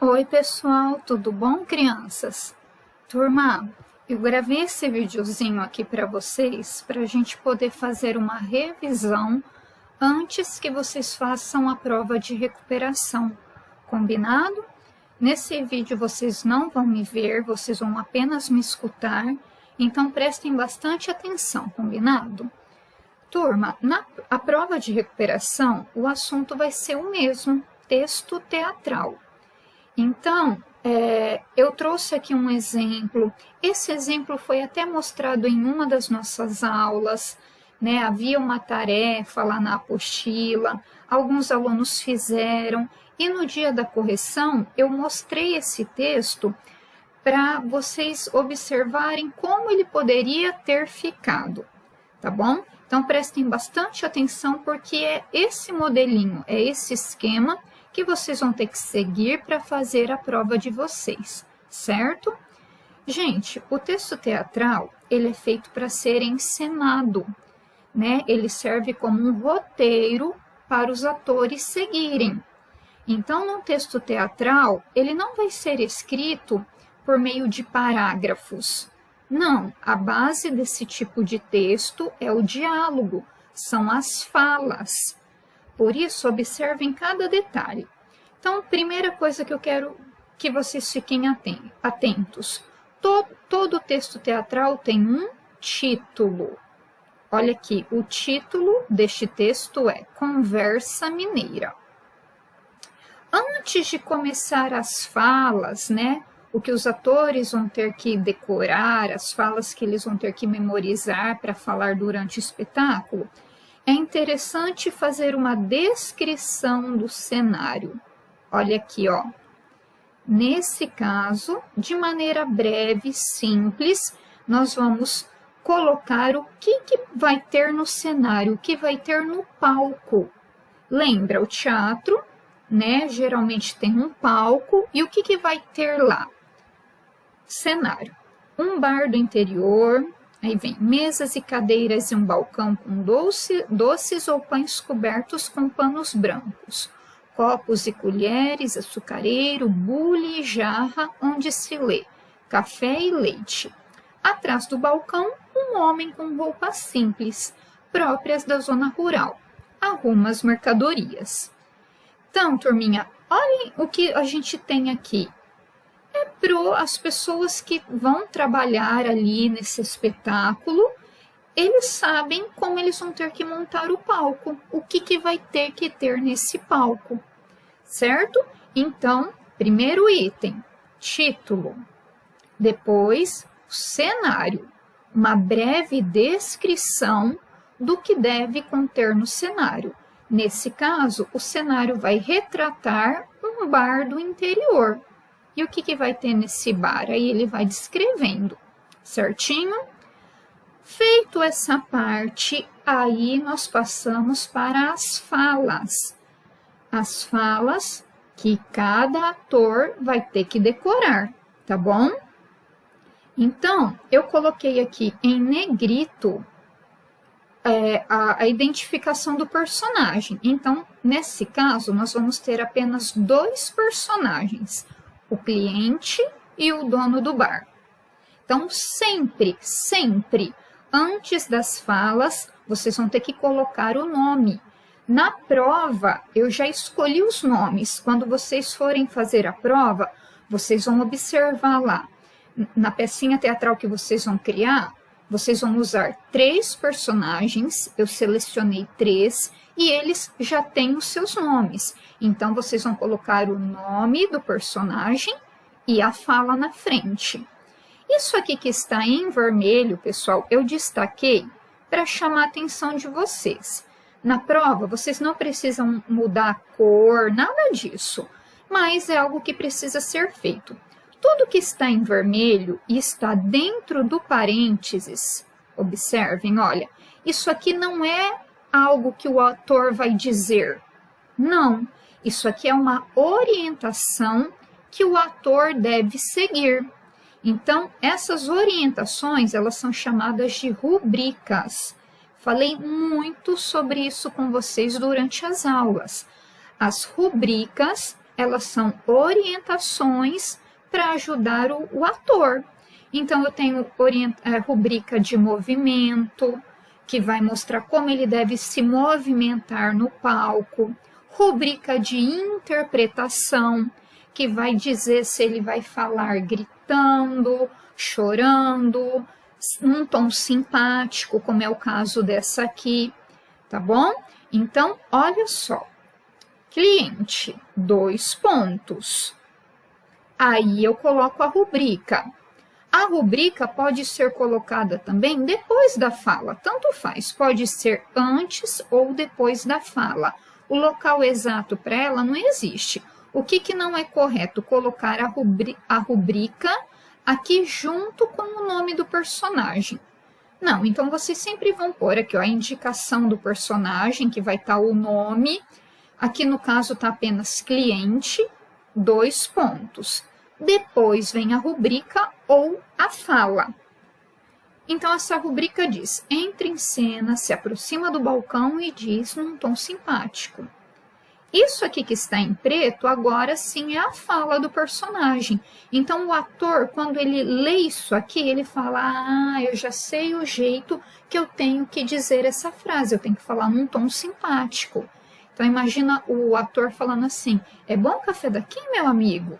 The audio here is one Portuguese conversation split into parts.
Oi pessoal, tudo bom, crianças? Turma, eu gravei esse videozinho aqui para vocês para a gente poder fazer uma revisão antes que vocês façam a prova de recuperação, combinado? Nesse vídeo vocês não vão me ver, vocês vão apenas me escutar, então prestem bastante atenção, combinado? Turma, a prova de recuperação, o assunto vai ser o mesmo, texto teatral. Então, eu trouxe aqui um exemplo. Esse exemplo foi até mostrado em uma das nossas aulas, né? Havia uma tarefa lá na apostila, alguns alunos fizeram, e no dia da correção eu mostrei esse texto para vocês observarem como ele poderia ter ficado, tá bom? Então, prestem bastante atenção, porque é esse modelinho, é esse esquema que vocês vão ter que seguir para fazer a prova de vocês, certo? Gente, o texto teatral, ele é feito para ser encenado, né? Ele serve como um roteiro para os atores seguirem. Então, no texto teatral, ele não vai ser escrito por meio de parágrafos. Não, a base desse tipo de texto é o diálogo, são as falas. Por isso, observem cada detalhe. Então, primeira coisa que eu quero que vocês fiquem atentos. Todo texto teatral tem um título. Olha aqui, o título deste texto é Conversa Mineira. Antes de começar as falas, né? O que os atores vão ter que decorar, as falas que eles vão ter que memorizar para falar durante o espetáculo, é interessante fazer uma descrição do cenário. Olha aqui, ó. Nesse caso, de maneira breve, simples, nós vamos colocar o que vai ter no cenário, o que vai ter no palco. Lembra, o teatro, né? Geralmente tem um palco, e o que vai ter lá? Cenário. Um bar do interior. Aí vem mesas e cadeiras e um balcão com doces ou pães cobertos com panos brancos, copos e colheres, açucareiro, bule e jarra onde se lê, café e leite. Atrás do balcão, um homem com roupas simples, próprias da zona rural, arruma as mercadorias. Então, turminha, olhem o que a gente tem aqui. As pessoas que vão trabalhar ali nesse espetáculo, eles sabem como eles vão ter que montar o palco, o que vai ter que ter nesse palco, certo? Então, primeiro item, título. Depois, cenário, uma breve descrição do que deve conter no cenário. Nesse caso, o cenário vai retratar um bar do interior. E o que vai ter nesse bar? Aí ele vai descrevendo, certinho? Feito essa parte, aí nós passamos para as falas. As falas que cada ator vai ter que decorar, tá bom? Então, eu coloquei aqui em negrito a identificação do personagem. Então, nesse caso, nós vamos ter apenas dois personagens, o cliente e o dono do bar. Então, sempre, antes das falas, vocês vão ter que colocar o nome. Na prova, eu já escolhi os nomes. Quando vocês forem fazer a prova, vocês vão observar lá. Na pecinha teatral que vocês vão criar, vocês vão usar 3 personagens, eu selecionei 3, e eles já têm os seus nomes. Então, vocês vão colocar o nome do personagem e a fala na frente. Isso aqui que está em vermelho, pessoal, eu destaquei para chamar a atenção de vocês. Na prova, vocês não precisam mudar a cor, nada disso, mas é algo que precisa ser feito. Tudo que está em vermelho e está dentro do parênteses, observem, olha, isso aqui não é algo que o ator vai dizer. Não, isso aqui é uma orientação que o ator deve seguir. Então, essas orientações, elas são chamadas de rubricas. Falei muito sobre isso com vocês durante as aulas. As rubricas elas são orientações para ajudar o ator. Então, eu tenho rubrica de movimento, que vai mostrar como ele deve se movimentar no palco. Rubrica de interpretação, que vai dizer se ele vai falar gritando, chorando, num tom simpático, como é o caso dessa aqui, tá bom? Então, olha só. Cliente, 2 pontos. Aí eu coloco a rubrica. A rubrica pode ser colocada também depois da fala, tanto faz, pode ser antes ou depois da fala. O local exato para ela não existe. O que não é correto? Colocar a rubrica aqui junto com o nome do personagem. Não, então vocês sempre vão pôr aqui ó, a indicação do personagem, que vai estar o nome. Aqui no caso está apenas cliente, 2 pontos. Depois vem a rubrica ou a fala. Então, essa rubrica diz, entra em cena, se aproxima do balcão e diz num tom simpático. Isso aqui que está em preto, agora sim é a fala do personagem. Então, o ator, quando ele lê isso aqui, ele fala, eu já sei o jeito que eu tenho que dizer essa frase, eu tenho que falar num tom simpático. Então, imagina o ator falando assim, é bom o café daqui, meu amigo?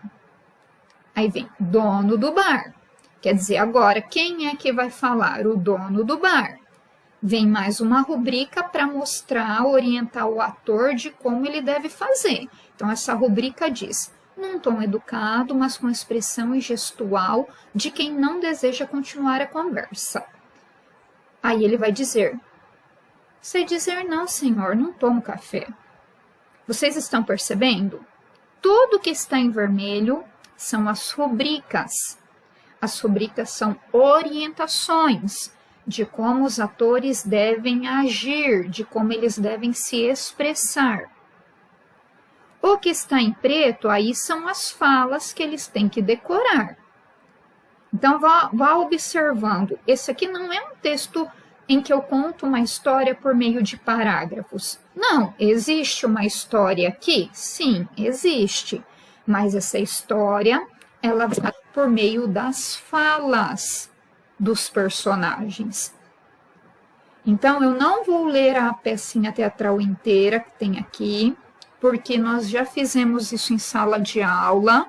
Aí vem, dono do bar. Quer dizer, agora, quem é que vai falar? O dono do bar. Vem mais uma rubrica para mostrar, orientar o ator de como ele deve fazer. Então, essa rubrica diz, num tom educado, mas com expressão e gestual de quem não deseja continuar a conversa. Aí ele vai dizer, sei dizer não, senhor, não tomo café. Vocês estão percebendo? Tudo que está em vermelho são as rubricas. As rubricas são orientações de como os atores devem agir, de como eles devem se expressar. O que está em preto, aí são as falas que eles têm que decorar. Então, vá observando. Esse aqui não é um texto em que eu conto uma história por meio de parágrafos. Não, existe uma história aqui? Sim, existe. Mas essa história, ela vai por meio das falas dos personagens. Então, eu não vou ler a pecinha teatral inteira que tem aqui, porque nós já fizemos isso em sala de aula.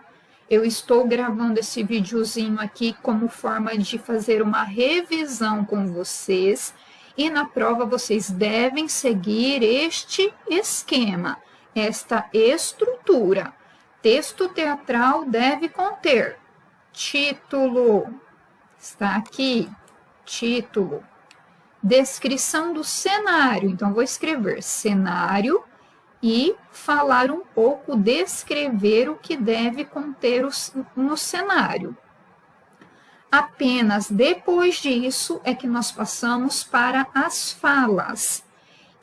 Eu estou gravando esse videozinho aqui como forma de fazer uma revisão com vocês. E na prova vocês devem seguir este esquema, esta estrutura. Texto teatral deve conter título, está aqui, título. Descrição do cenário, então vou escrever cenário e falar um pouco, descrever o que deve conter no cenário. Apenas depois disso é que nós passamos para as falas.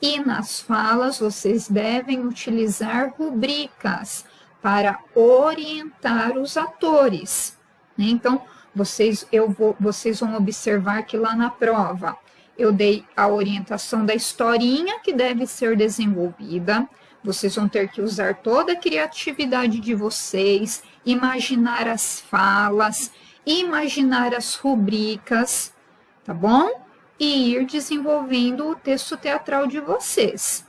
E nas falas vocês devem utilizar rubricas para orientar os atores. Então, vocês vão observar que lá na prova eu dei a orientação da historinha que deve ser desenvolvida. Vocês vão ter que usar toda a criatividade de vocês, imaginar as falas, imaginar as rubricas, tá bom? E ir desenvolvendo o texto teatral de vocês.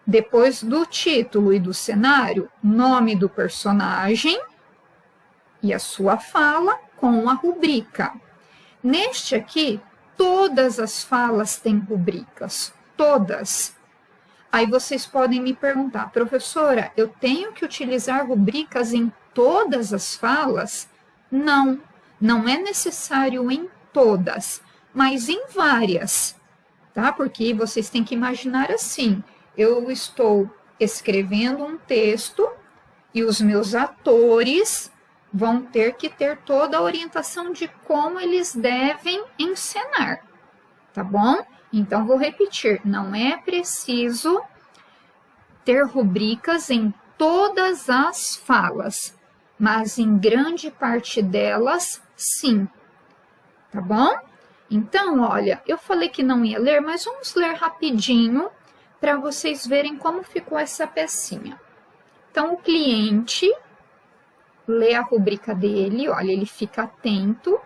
Depois do título e do cenário, nome do personagem e a sua fala com a rubrica. Neste aqui, todas as falas têm rubricas, todas. Aí vocês podem me perguntar, professora, eu tenho que utilizar rubricas em todas as falas? Não, não é necessário em todas, mas em várias, tá? Porque vocês têm que imaginar assim, eu estou escrevendo um texto e os meus atores vão ter que ter toda a orientação de como eles devem encenar, tá bom? Então, vou repetir, não é preciso ter rubricas em todas as falas, mas em grande parte delas, sim, tá bom? Então, olha, eu falei que não ia ler, mas vamos ler rapidinho para vocês verem como ficou essa pecinha. Então, o cliente lê a rubrica dele, olha, ele fica atento,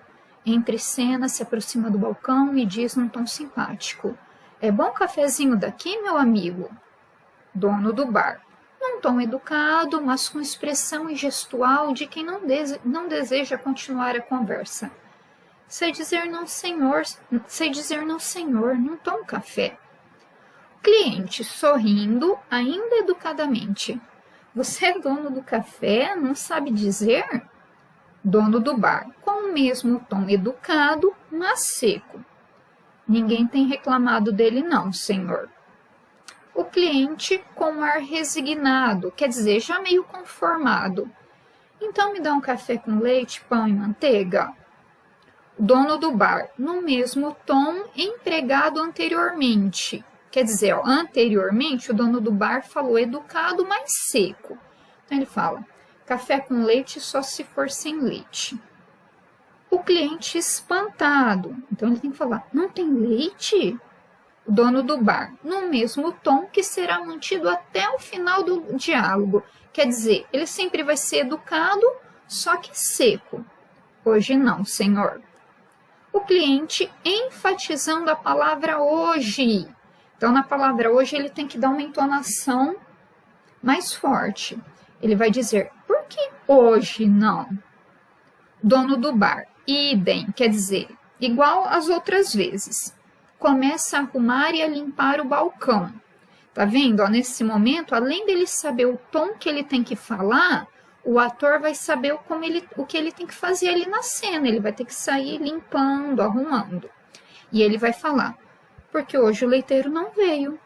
entre cenas, se aproxima do balcão e diz num tom simpático: "É bom cafezinho daqui, meu amigo?" Dono do bar, num tom educado, mas com expressão e gestual de quem não deseja continuar a conversa: "Sei dizer não, senhor, não tomo café." Cliente, sorrindo, ainda educadamente: "Você é dono do café, não sabe dizer?" Dono do bar, com o mesmo tom educado, mas seco: "Ninguém tem reclamado dele não, senhor." O cliente, com um ar resignado, quer dizer, já meio conformado: "Então me dá um café com leite, pão e manteiga." Dono do bar, no mesmo tom empregado anteriormente. Quer dizer, anteriormente o dono do bar falou educado, mas seco. Então ele fala: "Café com leite só se for sem leite." O cliente espantado, então ele tem que falar: "Não tem leite?" O dono do bar, no mesmo tom que será mantido até o final do diálogo. Quer dizer, ele sempre vai ser educado, só que seco: "Hoje não, senhor." O cliente enfatizando a palavra hoje. Então, na palavra hoje, ele tem que dar uma entonação mais forte. Ele vai dizer: "Por que hoje não?" Dono do bar, idem, quer dizer, igual às outras vezes. Começa a arrumar e a limpar o balcão. Tá vendo? Ó, nesse momento, além dele saber o tom que ele tem que falar, o ator vai saber o que ele tem que fazer ali na cena. Ele vai ter que sair limpando, arrumando. E ele vai falar: "Porque hoje o leiteiro não veio."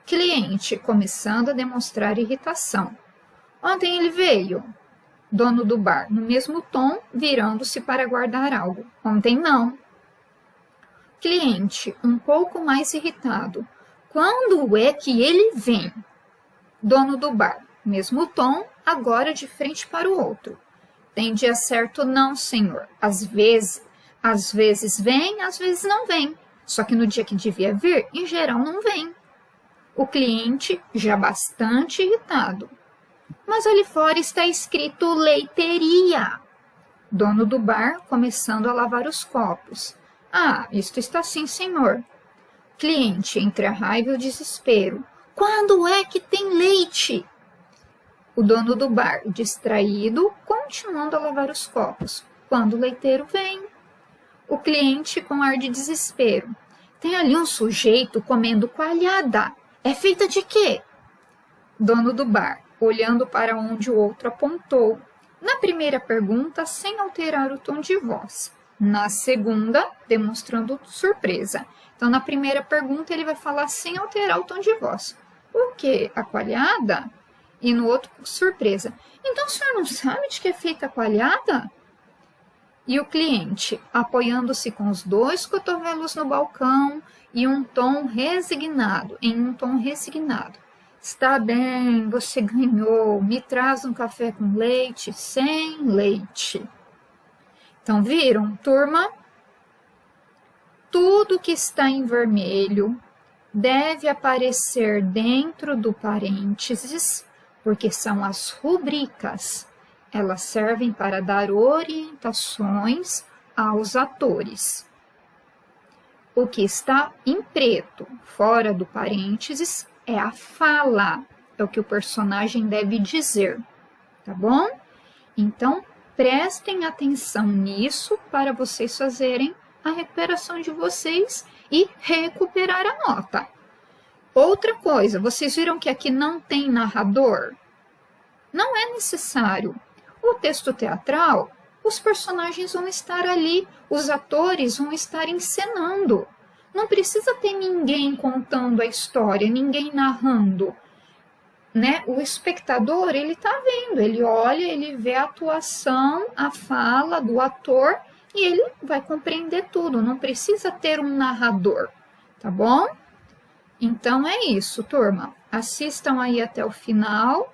Cliente, começando a demonstrar irritação: "Ontem ele veio." Dono do bar, no mesmo tom, virando-se para guardar algo: "Ontem não." Cliente, um pouco mais irritado: "Quando é que ele vem?" Dono do bar, mesmo tom, agora de frente para o outro: "Tem dia certo não, senhor. Às vezes vem, às vezes não vem. Só que no dia que devia vir, em geral não vem." O cliente, já bastante irritado: "Mas ali fora está escrito leiteria." Dono do bar, começando a lavar os copos: "Ah, isto está sim, senhor." Cliente, entre a raiva e o desespero: "Quando é que tem leite?" O dono do bar, distraído, continuando a lavar os copos: "Quando o leiteiro vem." O cliente, com ar de desespero: "Tem ali um sujeito comendo coalhada. É feita de quê?" Dono do bar, olhando para onde o outro apontou. Na primeira pergunta, sem alterar o tom de voz. Na segunda, demonstrando surpresa. Então, na primeira pergunta, ele vai falar sem alterar o tom de voz: "O quê? A coalhada?" E no outro, surpresa: "Então, o senhor não sabe de que é feita a coalhada?" E o cliente, apoiando-se com os dois cotovelos no balcão e em um tom resignado: "Está bem, você ganhou. Me traz um café com leite, sem leite." Então, viram, turma? Tudo que está em vermelho deve aparecer dentro do parênteses, porque são as rubricas. Elas servem para dar orientações aos atores. O que está em preto, fora do parênteses, é a fala, é o que o personagem deve dizer, tá bom? Então, prestem atenção nisso para vocês fazerem a recuperação de vocês e recuperar a nota. Outra coisa, vocês viram que aqui não tem narrador? Não é necessário. O texto teatral, os personagens vão estar ali, os atores vão estar encenando. Não precisa ter ninguém contando a história, ninguém narrando, né? O espectador, ele está vendo, ele olha, ele vê a atuação, a fala do ator e ele vai compreender tudo, não precisa ter um narrador, tá bom? Então é isso, turma. Assistam aí até o final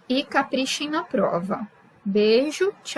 e caprichem na prova. Beijo, tchau.